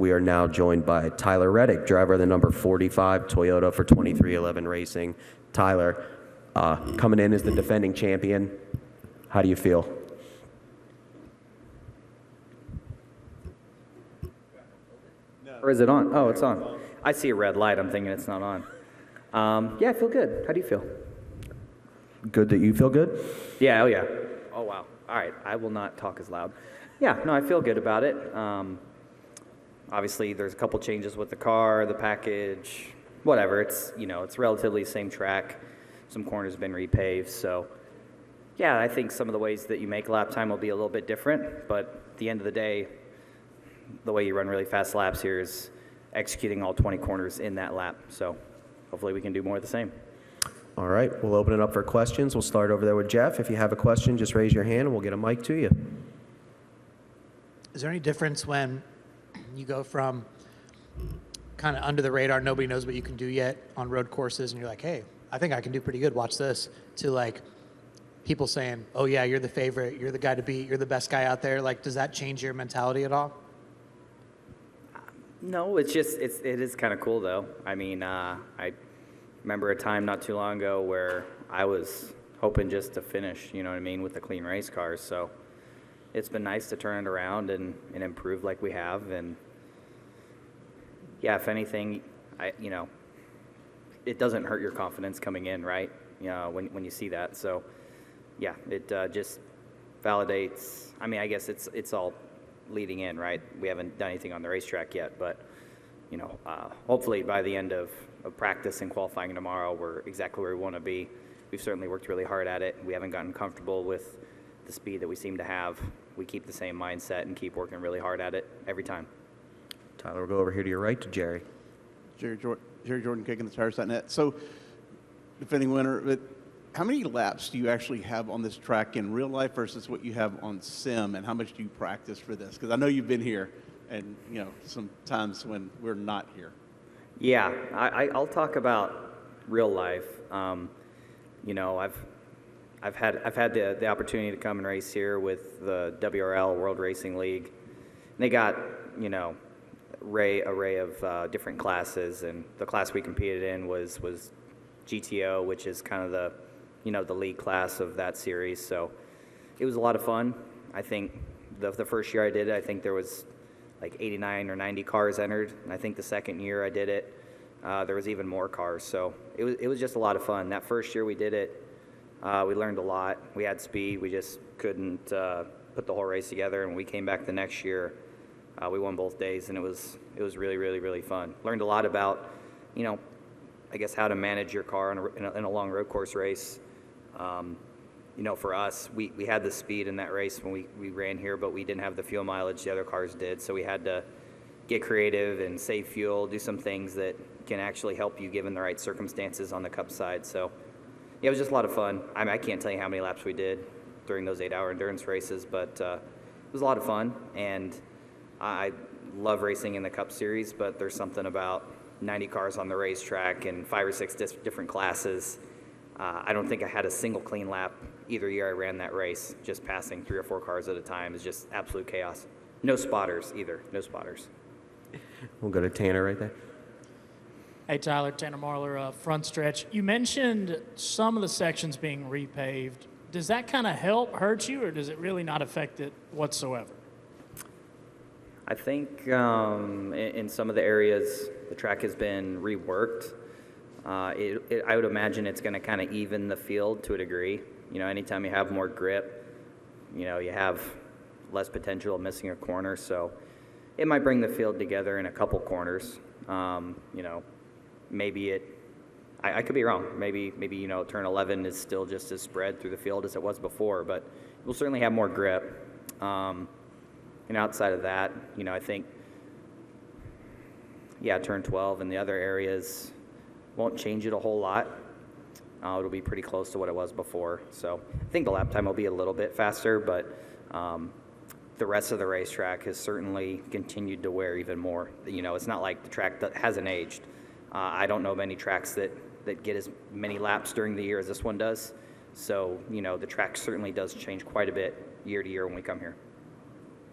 we are now joined by Tyler Reddick, driver of the number 45 Toyota for 2311 Racing. Tyler, coming in as the defending champion, how do you feel? Or is it on? Oh, it's on. I see a red light. I'm thinking it's not on. Yeah, I feel good. How do you feel? Good that you feel good? Yeah, oh yeah. Oh, wow. All right, I will not talk as loud. Yeah, no, I feel good about it. Obviously, there's a couple changes with the car, the package, whatever. It's, it's relatively the same track. Some corners have been repaved, so yeah, I think some of the ways that you make lap time will be a little bit different, but at the end of the day, the way you run really fast laps here is executing all 20 corners in that lap. So hopefully we can do more of the same. All right, we'll open it up for questions. We'll start over there with Jeff. If you have a question, just raise your hand and we'll get a mic to you. Is there any difference when you go from kind of under the radar, nobody knows what you can do yet on road courses, and you're like, hey, I think I can do pretty good, watch this, to like people saying, oh yeah, you're the favorite, you're the guy to beat, you're the best guy out there? Like, does that change your mentality at all? No, it is kind of cool though. I mean, I remember a time not too long ago where I was hoping just to finish, with the clean race cars. So it's been nice to turn it around and improve like we have. And yeah, if anything, it doesn't hurt your confidence coming in, right? When you see that. So yeah, it just validates. I mean, I guess it's all leading in, right? We haven't done anything on the racetrack yet, but hopefully by the end of practice and qualifying tomorrow, we're exactly where we want to be. We've certainly worked really hard at it. We haven't gotten comfortable with the speed that we seem to have. We keep the same mindset and keep working really hard at it every time. Tyler, we'll go over here to your right to Jerry. Jerry Jordan, kicking the tires.net. So, defending winner, but how many laps do you actually have on this track in real life versus what you have on sim, and how much do you practice for this? Because I know you've been here, and some times when we're not here. Yeah, I'll talk about real life. I've had the opportunity to come and race here with the WRL World Racing League. And they got array of different classes, and the class we competed in was GTO, which is kind of the the league class of that series. So it was a lot of fun. I think the first year I did it, I think there was like 89 or 90 cars entered. And I think the second year I did it, there was even more cars. So it was just a lot of fun. That first year we did it, we learned a lot. We had speed. We just couldn't put the whole race together. And we came back the next year. We won both days, and it was really, really, really fun. Learned a lot about, I guess how to manage your car in a long road course race. For us, we had the speed in that race when we ran here, but we didn't have the fuel mileage the other cars did. So we had to get creative and save fuel, do some things that can actually help you given the right circumstances on the Cup side. So yeah, it was just a lot of fun. I can't tell you how many laps we did during those 8-hour endurance races, but it was a lot of fun. And I love racing in the Cup Series, but there's something about 90 cars on the racetrack and 5 or 6 different classes. I don't think I had a single clean lap either year I ran that race. Just passing 3 or 4 cars at a time is just absolute chaos. No spotters either. No spotters. We'll go to Tanner right there. Hey, Tyler, Tanner Marler, front stretch. You mentioned some of the sections being repaved. Does that kind of hurt you, or does it really not affect it whatsoever? I think in some of the areas the track has been reworked. I would imagine it's going to kind of even the field to a degree. Anytime you have more grip, you have less potential of missing a corner. So it might bring the field together in a couple corners. Maybe I could be wrong. Maybe turn 11 is still just as spread through the field as it was before, but we'll certainly have more grip. Outside of that, I think, turn 12 and the other areas won't change it a whole lot. It'll be pretty close to what it was before. So I think the lap time will be a little bit faster, but the rest of the racetrack has certainly continued to wear even more. It's not like the track that hasn't aged. I don't know of any tracks that get as many laps during the year as this one does. So, the track certainly does change quite a bit year to year when we come here.